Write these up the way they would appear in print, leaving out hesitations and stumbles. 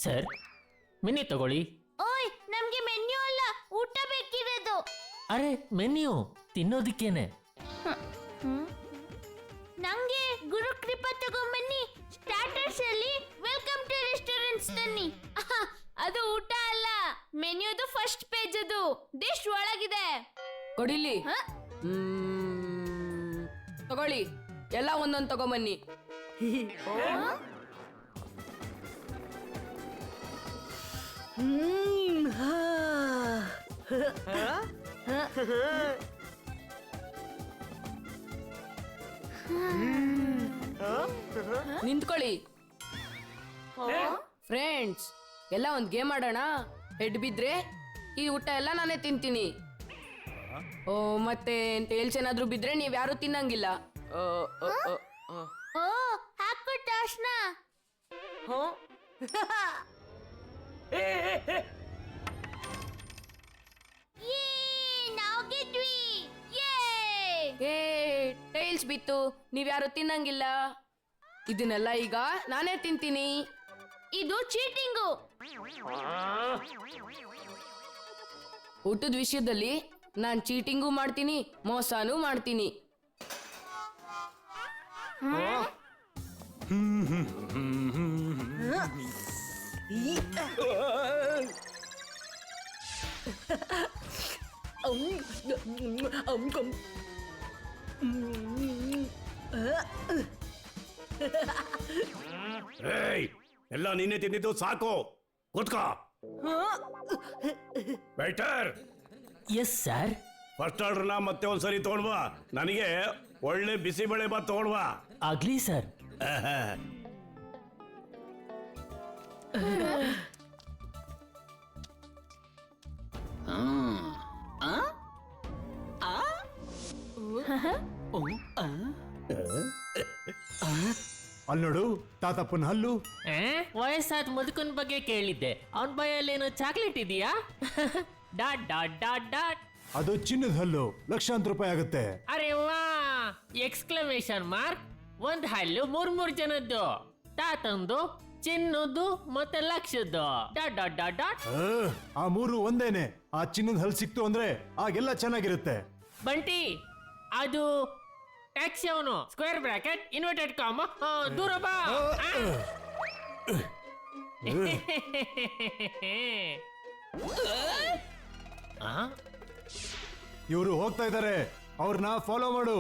Sir menu ತಗೊಳ್ಳಿ. ಓಯ್ ನಮ್ಗೆ ಮೆನ್ಯೂ ಅಲ್ಲ, ಊಟ ಬೇಕಿರೋದು. ಅರೆ ಮೆನ್ಯೂ ತಿನ್ನೋದಿಕ್ಕೇನೆ. ನಂಗೆ ಗುರು ಕೃಪಾ ತಗೊಂಬನ್ನಿ. ಸ್ಟಾರ್ಟರ್ಸ್ ಅಲ್ಲಿ ವೆಲ್ಕಮ್ ಟು ರೆಸ್ಟೋರೆಂಟ್ಸ್ ತನ್ನಿ. ಅದು ಊಟ ಅಲ್ಲ, ಮೆನ್ಯೂದು ಫಸ್ಟ್ ಪೇಜ್. ಅದು ಡಿಶ್ ಒಳಗಿದೆ. ಕೊಡಿಲಿ. ತಗೊಳ್ಳಿ, ಎಲ್ಲ ಒಂದೊಂದು ತಗೊಂಬನ್ನಿ. ನಿಂತ್ಕೊಳ್ಳಿ. ಫ್ರೆಂಡ್ಸ್, ಎಲ್ಲ ಒಂದು ಗೇಮ್ ಆಡೋಣ. ಹೆಡ್ ಬಿದ್ರೆ ಈ ಊಟ ಎಲ್ಲ ನಾನೇ ತಿಂತೀನಿ. ಓ ಮತ್ತೆ ಟೇಲ್ಸ್ ಏನಾದ್ರೂ ಬಿದ್ರೆ ನೀವ್ ಯಾರು ತಿನ್ನಂಗಿಲ್ಲ. ಓ ಹಾಕು ಟಾಸ್ನ. ನಾವು ಗೆದ್ವಿ. ಏ ಟೈಲ್ಸ್ ಬಿತ್ತು, ನೀವ್ಯಾರು ತಿನ್ನಂಗಿಲ್ಲ. ಇದನ್ನೆಲ್ಲ ಈಗ ನಾನೇ ತಿಂತೀನಿ. ಇದು ಚೀಟಿಂಗು. ಊಟದ ವಿಷಯದಲ್ಲಿ ನಾನ್ ಚೀಟಿಂಗು ಮಾಡ್ತೀನಿ, ಮೋಸನೂ ಮಾಡ್ತೀನಿ. ಎಲ್ಲ ನೀನೆ ತಿಂದಿದ್ದು ಸಾಕು, ಕೂತ್ಕೋ. ವೇಟರ್. Yes sir. ಫಸ್ಟ್ ಆರ್ಡರ್ನ ಮತ್ತೆ ಒಂದ್ಸರಿ ತಗೊಂಡ್ವಾ. ನನಗೆ ಒಳ್ಳೆ ಬಿಸಿಬೇಳೆ ಬಾತ್ ತಗೊಂಡ್ವಾ. ಆಗ್ಲಿ ಸರ್. ಅಲ್ಲಿ ನೋಡು, ತಾತಪ್ಪನ ಹಲ್ಲು. ವಯಸ್ಸಾದ ಮುದುಕನ್ ಬಗ್ಗೆ ಕೇಳಿದ್ದೆ, ಅವನ್ ಬಾಯಲ್ಲೇನು ಚಾಕ್ಲೇಟ್ ಇದೆಯಾ? Dot dot dot dot. ಅದು ಚಿನ್ನದ ಹಲ್ಲು, ಲಕ್ಷಾಂತರ ರೂಪಾಯಿ ಆಗುತ್ತೆ. ಅರೆ ವಾ, ಎಕ್ಸ್ಕ್ಲಮೇಷನ್ ಮಾರ್ಕ್. ಒಂದ್ ಹಲ್ಲು ಮೂರ್ ಜನದ್ದು. ತಾತಂದು, ಚಿನ್ನದ್ದು ಮತ್ತೆ ಲಕ್ಷದ್ದು. Dot dot dot dot. ಆ ಮೂರು ಒಂದೇನೆ. ಆ ಚಿನ್ನದ ಹಲ್ಲು ಸಿಕ್ತು ಅಂದ್ರೆ ಆಗೆಲ್ಲ ಚೆನ್ನಾಗಿರುತ್ತೆ. ಬಂಟಿ, ಅದು ಟ್ಯಾಕ್ಸಿ ಅವನು. ಸ್ಕ್ವೇರ್ ಬ್ರಾಕೆಟ್ ಇನ್ವರ್ಟೆಡ್ ಕಾಮ, ದೂರ ಬಾ. ಇವರು ಹೋಗ್ತಾ ಇದ್ದಾರೆ, ಅವ್ರನ್ನ ಫಾಲೋ ಮಾಡು.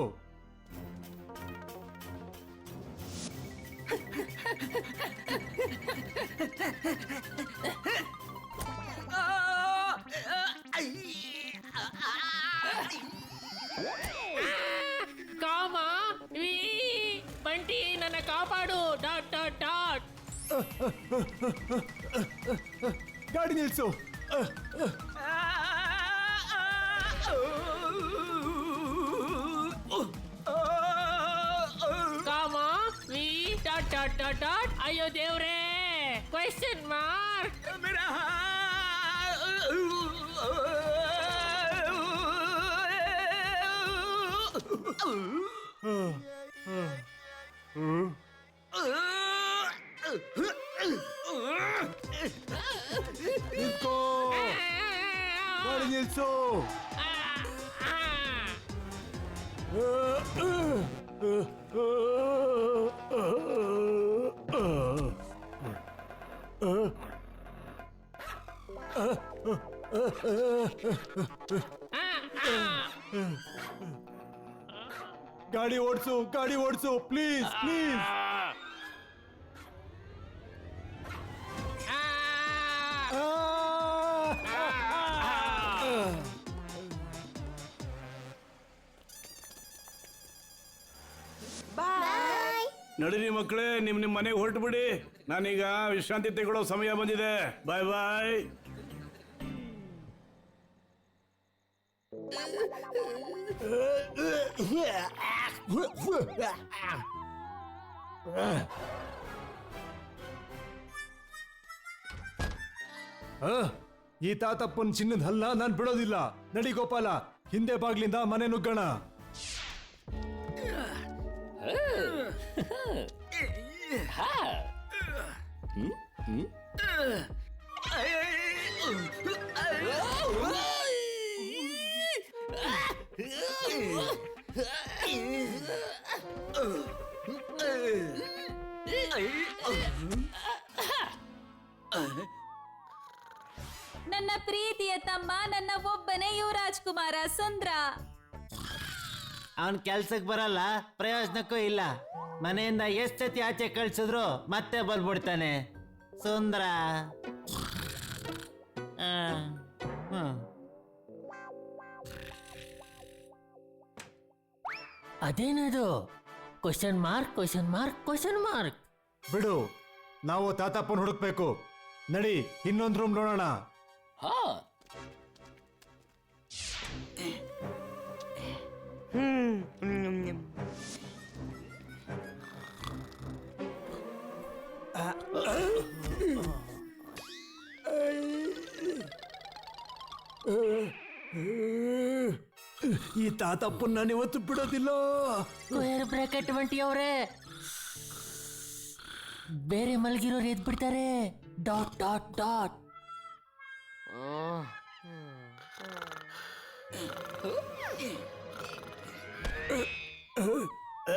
ಕಾಮ ಬಂಟಿ, ನನ್ನ ಕಾಪಾಡು. Dot dot dot. ಗಾಡಿ ನಿಲ್ಸು. ಕಾಮ ಡಾಟ್ ಡಾಟ್ ಡಾಟ್ ಡಾಟ್. ಅಯ್ಯೋ ದೇವ್ರೇ, ಕ್ವೆಶ್ಚನ್ ಮಾರ್ಕ್. ನಿಲ್ಕೋ, ಗಾಡಿ ನಿಲ್ಸು. ಗಾಡಿ ಓಡಿಸು, ಗಾಡಿ ಓಡಿಸು, ಪ್ಲೀಸ್ ಪ್ಲೀಸ್. ನಡೀರಿ ಮಕ್ಕಳೇ, ನಿಮ್ ಮನೆಗೆ ಹೊರಟು ಬಿಡಿ. ನಾನೀಗ ವಿಶ್ರಾಂತಿ ತಗೊಳ್ಳೋ ಸಮಯ ಬಂದಿದೆ. ಬಾಯ್ ಬಾಯ್. ಈ ತಾತಪ್ಪನ ಚಿನ್ನದ ಹಲ್ಲ ನಾನ್ ಬಿಡೋದಿಲ್ಲ. ನಡಿ ಗೋಪಾಲ, ಹಿಂದೆ ಬಾಗ್ಲಿಂದ ಮನೆ ನುಗ್ಗೋಣ. ನನ್ನ ಪ್ರೀತಿಯ ತಮ್ಮ, ನನ್ನ ಒಬ್ಬನೇ ಯುವರಾಜ್ ಕುಮಾರ ಸುಂದ್ರ. ಅವನ್ ಕೆಲ್ಸಕ್ಕೆ ಬರಲ್ಲ, ಪ್ರಯೋಜನಕ್ಕೂ ಇಲ್ಲ. ಮನೆಯಿಂದ ಎಷ್ಟೊತ್ತಿ ಆಚೆ ಕಳ್ಸಿದ್ರು ಮತ್ತೆ ಬಂದ್ಬಿಡ್ತಾನೆ ಸುಂದ್ರ. ಅದೇನದು? Question mark question mark question mark. ಬಿಡು, ನಾವು ತಾತಪ್ಪನ ಹುಡುಕ್ಬೇಕು. ನಡಿ, ಇನ್ನೊಂದು ರೂಮ್ ನೋಡೋಣ. ಈ ತಾತಪ್ಪನ್ ನಾನು ಇವತ್ತು ಬಿಡೋದಿಲ್ಲ. ಸ್ಕ್ವೇರ್ ಬ್ರಾಕೆಟ್ ಒಂಟಿ ಅವ್ರೆ, ಬೇರೆ ಮಲಗಿರೋರು ಎದ್ ಬಿಡ್ತಾರೆ. Dot dot dot.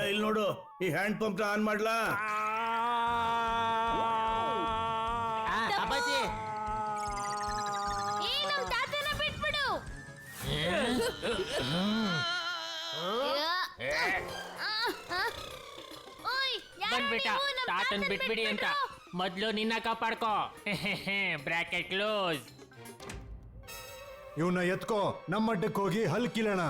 ಇಲ್ಲಿ ನೋಡು, ಈ ಹ್ಯಾಂಡ್ ಪಂಪ್ ಆನ್ ಮಾಡ್ಲಾ? ಅಪ್ಪಾಜಿ, ಏ ನಮ್ ತಾತನ ಬಿಟ್ಬಿಡು. ಓಯ್, ಯಾರು ಬಂದ್ಬಿಟ್ಟ. ನೀವು? ನಮ್ ತಾತನ್ ತಾತನ್ ಬಿಟ್ಬಿಡಿ ಅಂತ. ಬಿಟ್ಬಿಡು. ಮೊದ್ಲು ನಿನ್ನ ಕಾಪಾಡ್ಕೋ. Bracket close. ಇವನ್ನ ಎತ್ಕೋ, ನಮ್ಮ ಅಡ್ಡಕ್ಕೆ ಹೋಗಿ ಹಲ್ ಕೀಳೋಣ.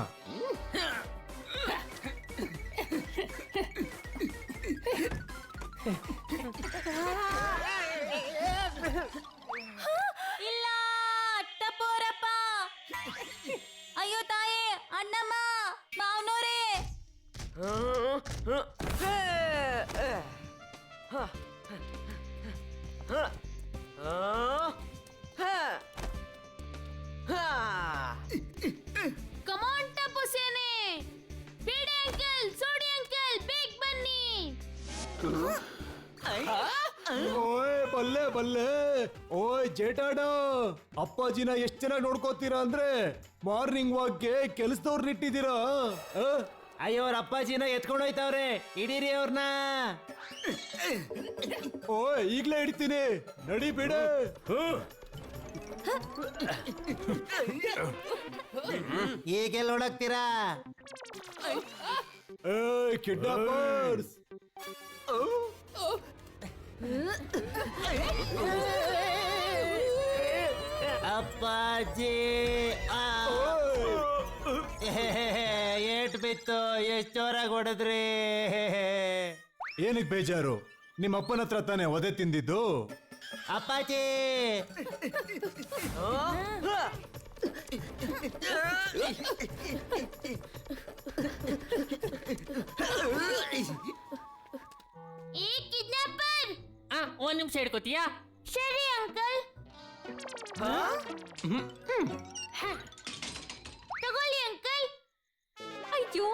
ಇಲ್ಲ ಟಪೋರಪ್ಪ. ಅಯ್ಯೋ ತಾಯೇ, ಅಣ್ಣಮ್ಮ, ಮಾವನೋರೇ. Come on, ಟಪ್ಪು ಸೇನೆ. ಬಿಡಿ ಅಂಕಲ್, ಸೋಡಿ ಅಂಕಲ್, ಬೇಗ ಬನ್ನಿ. ಓಯ್ ಬಲ್ಲೆ ಬಲ್ಲೆ. ಓಯ್ ಜೇಟಾಡ, ಅಪ್ಪಾಜಿನ ಎಷ್ಟ್ ಚೆನ್ನಾಗಿ ನೋಡ್ಕೋತೀರಾ ಅಂದ್ರೆ ಮಾರ್ನಿಂಗ್ ವಾಕ್ಗೆ ಕೆಲ್ಸದವ್ರನ್ನ ಇಟ್ಟಿದ್ದೀರಾ. ಅಯ್ಯೋ, ಅವ್ರ ಅಪ್ಪಾಜಿನ ಎತ್ಕೊಂಡು ಹೋಯ್ತವ್ರೆ, ಹಿಡೀರಿ ಅವ್ರನ್ನ. ಓಯ್ ಈಗ್ಲೇ ಹಿಡಿತೀನಿ, ನಡಿ ಬಿಡೆ. ಈಗೆಲ್ಲ ನೋಡಕ್ತೀರಾ? ಏಯ್ ಕಿಡ್ನಾಪರ್ಸ್. ಅಪ್ಪಾಜಿ, ಏಟ್ ಬಿತ್ತು, ಎಷ್ಟ್ ಜೋರಾಗಿ ಹೊಡೆದ್ರಿ. ಏನಕ್ ಬೇಜಾರು? ನಿಮ್ಮ ಅಪ್ಪನ ಹತ್ರ ತಾನೇ ಒದೆ ತಿಂದಿದ್ದು. ಅಪ್ಪಾಜಿ, ಈ ಕಿಡ್ನಾಪರ್. ಒಂದ್ ನಿಮಿಷ ಹಿಡ್ಕೋತೀಯಾ? ಸರಿ ಅಂಕಲ್. ತಗೊಳ್ಳಿ ಅಂಕಲ್. ಅಯ್ಯೋ,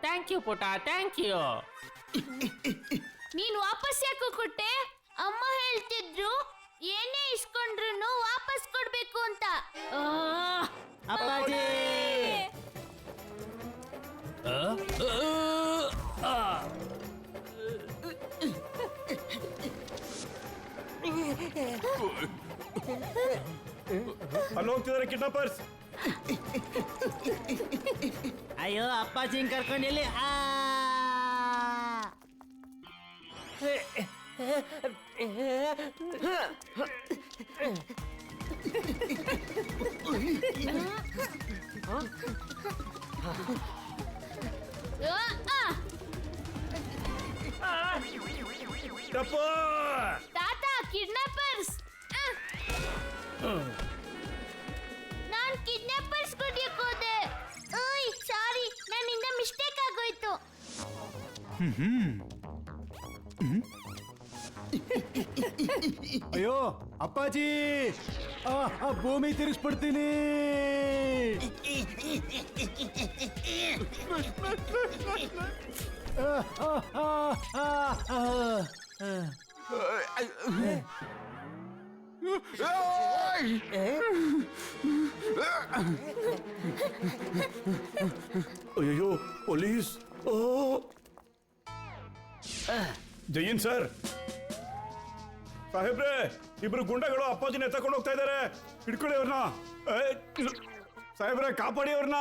ಥ್ಯಾಂಕ್ ಯು ಪುಟ, ಥ್ಯಾಂಕ್ ಯು. ನೀನ್ ವಾಪಸ್ ಯಾಕೆ ಕೊಟ್ಟೆ? ಅಮ್ಮ ಹೇಳ್ತಿದ್ರು ಏನೇ ಇಸ್ಕೊಂಡ್ರು ವಾಪಸ್ ಕೊಡ್ಬೇಕು ಅಂತ. ಅಪ್ಪಾಜಿ. ಅಲ್ಲಿ ಹೋಗ್ತಿದಾರೆ ಕಿಡ್ನಾಪರ್ಸ್. ಅಯ್ಯೋ, ಅಪ್ಪಾಜಿನ್ ಕರ್ಕೊಂಡು ಎಲ್ಲಿ? ಟಪ್ಪು, ತಾತ, ಕಿಡ್ನಾಪರ್ಸ್. ನಾನ್ ಕಿಡ್ನಾಪರ್ಸ್ ಕೊಡ್ಯಕ್ ಹೋದೆ. ಓಯ್ ಸಾರಿ, ನನ್ನಿಂದ ಮಿಸ್ಟೇಕ್ ಆಗೋಯ್ತು. ಅಯ್ಯೋ ಅಪ್ಪಾಜಿ, ಆ ಭೂಮಿ ತಿರುಗಿಸ್ಬಿಡ್ತೀನಿ. ಅಯ್ಯೋ ಪೊಲೀಸ್! ಓ ಜೈನ್ ಸರ್, ಸಾಹೇಬ್ರೆ, ಇಬ್ರು ಗುಂಡಗಳು ಅಪ್ಪಾಜಿನ ಎತ್ತಕೊಂಡು ಹೋಗ್ತಾ ಇದ್ದಾರೆ. ಹಿಡ್ಕೊಳ್ಳಿ ಅವ್ರನ್ನ. ಸಾಹೇಬ್ರೆ, ಕಾಪಾಡಿ ಅವ್ರನ್ನ.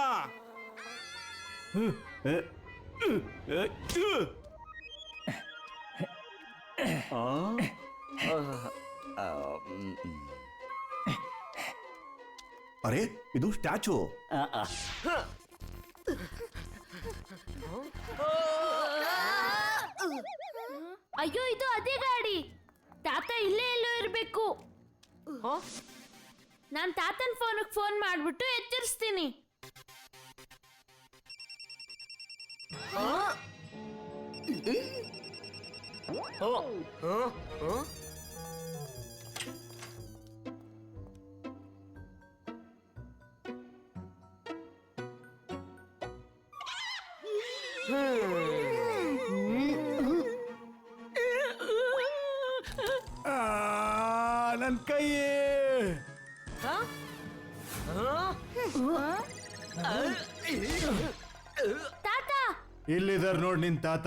ಅರೆ, ಇದು ಸ್ಟ್ಯಾಚು. ಅಯ್ಯೋ, ಇದು ಅದೇ ಗಾಡಿ. ತಾತ ಇಲ್ಲೇ ಎಲ್ಲೋ ಇರ್ಬೇಕು. ನಾನ್ ತಾತನ್ ಫೋನ್ ಮಾಡ್ಬಿಟ್ಟು ಎಚ್ಚರಿಸ್ತೀನಿ. ನನ್ ಕೈ! ತಾತ, ಇಲ್ಲಿದಾರ್ ನೋಡ್ ನಿನ್ ತಾತ.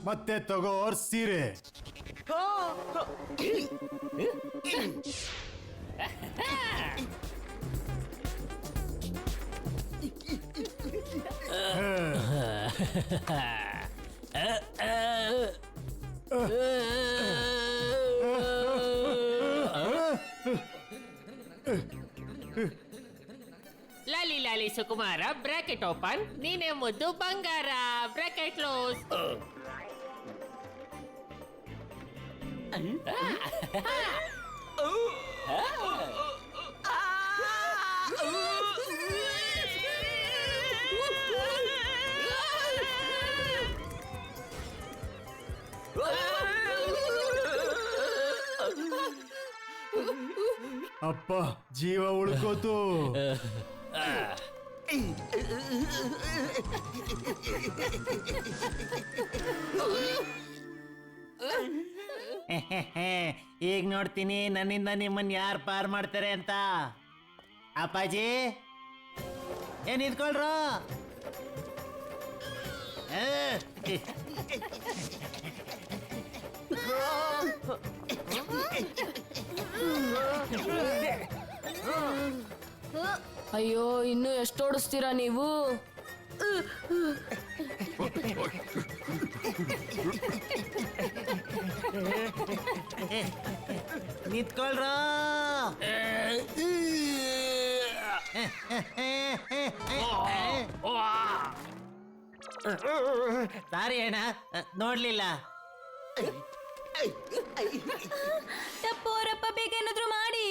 ಮತ್ತೆ ತಗೋರ್ ಸೀರೆ. ಲಾಲಿ ಲಾಲಿ ಸುಕುಮಾರ, ಬ್ರಾಕೆಟ್ ಓಪನ್. ನೀನೇ ಮುದ್ದು ಬಂಗಾರ, ಬ್ರಾಕೆಟ್ ಕ್ಲೋಸ್. ಅಪ್ಪ, ಜೀವ ಉಳ್ಕೋತು. ಈಗ ನೋಡ್ತೀನಿ ನನ್ನಿಂದ ನಿಮ್ಮನ್ನ ಯಾರು ಪಾರ್ ಮಾಡ್ತಾರೆ ಅಂತ. ಅಪ್ಪಾಜಿ, ಏನ್ ಇದ್ಕೊಳ್ರು? ಅಯ್ಯೋ, ಇನ್ನು ಎಷ್ಟು ಓಡಿಸ್ತೀರಾ ನೀವು? ನಿಂತ್ಕೊಳ್ರ. ಸಾರಿ ಅಣ್ಣ, ನೋಡ್ಲಿಲ್ಲ. ಟಪ್ಪೋರಪ್ಪ, ಬೇಗ ಏನಾದ್ರು ಮಾಡಿ.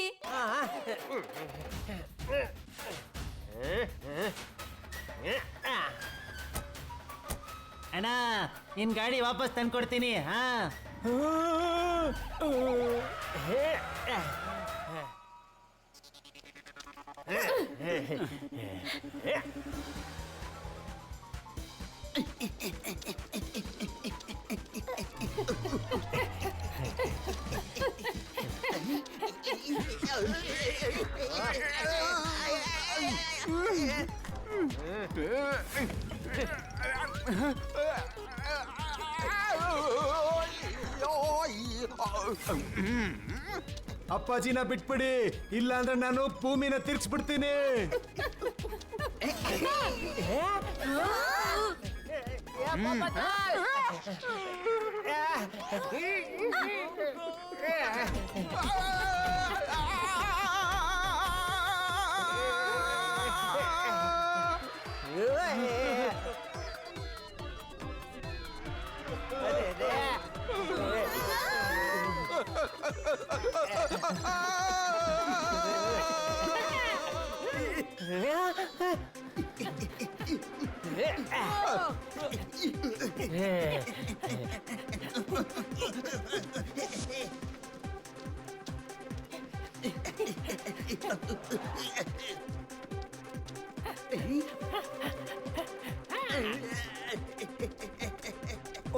ಅಣ್ಣ, ನಿನ್ ಗಾಡಿ ವಾಪಸ್ ತಂದ್ಕೊಡ್ತೀನಿ. ಹಾ, ಅಪ್ಪಾಜಿನ ಬಿಟ್ಬಿಡಿ, ಇಲ್ಲ ಅಂದ್ರೆ ನಾನು ಭೂಮಿನ ತಿರ್ಗಿಸ್ಬಿಡ್ತೀನಿ.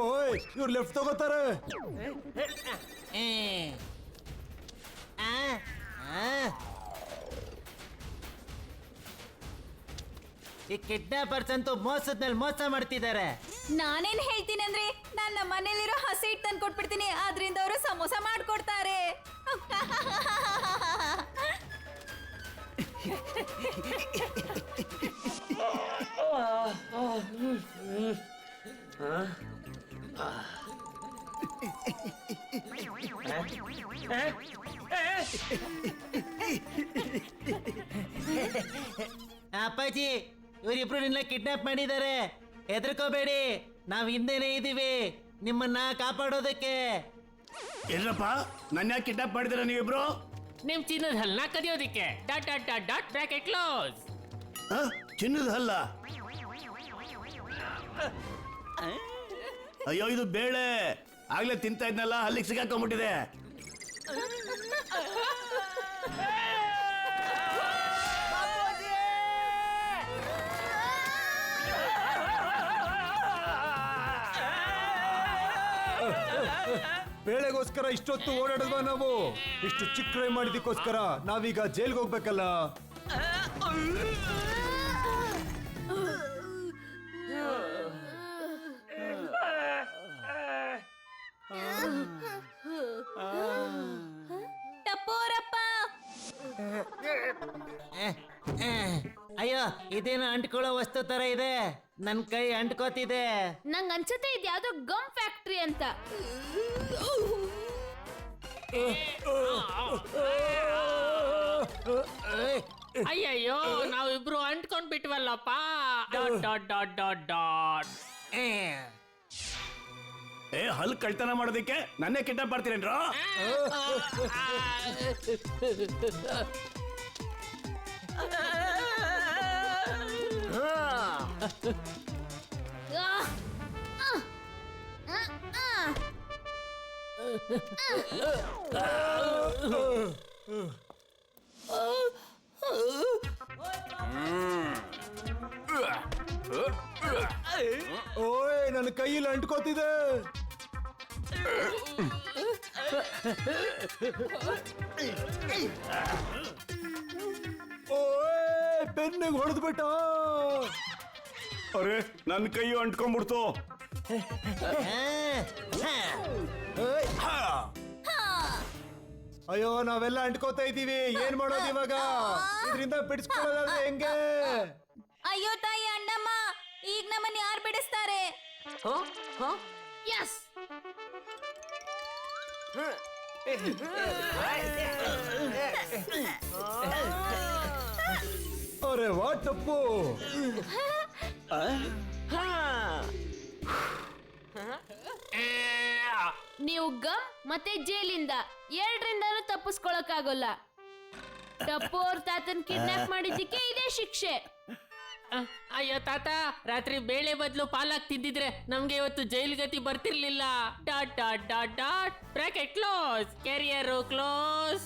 ಓಯ್, ಇವ್ರು ಲೆಫ್ಟ್ ತಗೋತಾರೆ. ಈ ಕಿಡ್ನಾಪರ್ಸ್ ಅಂತೂ ಮೋಸದ ಮೇಲೆ ಮೋಸ ಮಾಡ್ತಿದ್ದಾರೆ. ನಾನೇನ್ ಹೇಳ್ತೀನಿ ಅಂದ್ರೆ ನನ್ನ ಮನೇಲಿರೋ ಹಸಿ ಹಿಟ್ಟು ತಂದು ಕೊಟ್ಬಿಡ್ತೀನಿ, ಆದ್ರಿಂದ ಅವರು ಸಮೋಸ ಮಾಡ್ಕೊಡ್ತಾರೆ. ಅಪ್ಪಾಜಿ, ಇವರಿಬ್ರು ನಿನ್ನ ಕಿಡ್ನಾಪ್ ಮಾಡಿದ್ದಾರೆ. ಹೆದರ್ಕೋಬೇಡಿ, ನಾವ್ ಹಿಂದೆನೆ ಇದೀವಿ ನಿಮ್ಮನ್ನ ಕಾಪಾಡೋದಕ್ಕೆ. ಎಲ್ಲಪ್ಪ ನನ್ನ ಯಾಕೆ ಕಿಡ್ನಾಪ್ ಮಾಡಿದಾರೆ ನೀವಿಬ್ರು? ನಿಮ್ ಚಿನ್ನದ ಹಲ್ನ ಕದಿಯೋದಿಕ್ಕೆ. Dot dot dot dot bracket close. ಆ? ಚಿನ್ನದ ಹಲ್ಲ? ಅಯ್ಯೋ ಇದು ಬೇಳೆ, ಆಗ್ಲೇ ತಿಂತಾ ಇದ್ನಲ್ಲ, ಅಲ್ಲಿಗೆ ಸಿಗಾಕೊಂಡ್ಬಿಟ್ಟಿದೆ. ಬೇಳೆಗೋಸ್ಕರ ಇಷ್ಟೊತ್ತು ಓಡಾಡಿದ್ವಾ ನಾವು? ಇಷ್ಟು ಚಿಕ್ಕ ಕ್ರೈ ಮಾಡಿದಕ್ಕೋಸ್ಕರ ನಾವೀಗ ಜೈಲ್ಗೆ ಹೋಗ್ಬೇಕಲ್ಲ? ಟಪ್ಪೋರಪ್ಪ, ಅಯ್ಯೋ ಇದೇನು ಅಂಟ್ಕೊಳ್ಳೋ ವಸ್ತು ತರ ಇದೆ, ನನ್ ಕೈ ಅಂಟ್ಕೋತಿದೆ. ನಂಗ್ ಅನ್ಸುತ್ತೆ ಇದು ಯಾವ್ದೋ ಗಮ್ ಫ್ಯಾಕ್ಟ್ರಿ ಅಂತ. ಅಯ್ಯಯ್ಯೋ, ನಾವಿಬ್ರು ಅಂಟ್ಕೊಂಡ್ ಬಿಟ್ವಲ್ಲಪ್ಪ. Dot dot dot dot dot. ಏ ಹಲ್ ಕಳ್ತನ ಮಾಡೋದಕ್ಕೆ ನನ್ನೇ ಕಿಡ್ನಾಪ್ ಮಾಡ್ತೀರೇನ್ರೋ? ಆ, ಆ, ಆ, ಆ. ಓಯ್ ನನ್ನ ಕೈಯಲ್ಲಿ ಅಂಟ್ಕೋತಿದೆ. ಓಯ್ ಬೆನ್ನಿಗೆ ಹೊಡೆದ್ಬಿಟ್ಟ. ಅರೆ ನನ್ನ ಕೈಯು ಅಂಟ್ಕೊಂಡ್ಬಿಡ್ತು. ಅಯ್ಯೋ ನಾವೆಲ್ಲ ಅಂಟ್ಕೋತಾ ಇದೀವಿ, ಏನ್ ಮಾಡೋದು ಇವಾಗ? ಇದರಿಂದ ಬಿಡಿಸ್ಕೊಳ್ಳೋದಾದ್ರೆ ಹೆಂಗೆ? ಅಯ್ಯೋ ತಾಯಿ ಅಣ್ಣಮ್ಮ, ಈಗ ನಮ್ಮನ್ನ ಯಾರು ಬಿಡಿಸ್ತಾರೆ? ಎಸ್, ಅರೆ ವಾ ಟಪ್ಪು. ನೀವು ಗಮ್ ಮತ್ತೆ ಜೈಲಿಂದ ಎರಡರಿಂದನೂ ತಪ್ಪಿಸ್ಕೊಳಕ್ಕಾಗಲ್ಲ. ಟಪ್ಪು ಅವ್ರ ತಾತನ್ ಕಿಡ್ನಾಪ್ ಮಾಡಿದ್ದಕ್ಕೆ ಇದೇ ಶಿಕ್ಷೆ. ಅಯ್ಯೋ ತಾತ, ರಾತ್ರಿ ಬೇಳೆ ಬದಲು ಪಾಲಕ್ ತಿಂದಿದ್ರೆ ನಮ್ಗೆ ಇವತ್ತು ಜೈಲ್ ಗತಿ ಬರ್ತಿರ್ಲಿಲ್ಲ. Dot dot dot dot bracket close. Carrier close.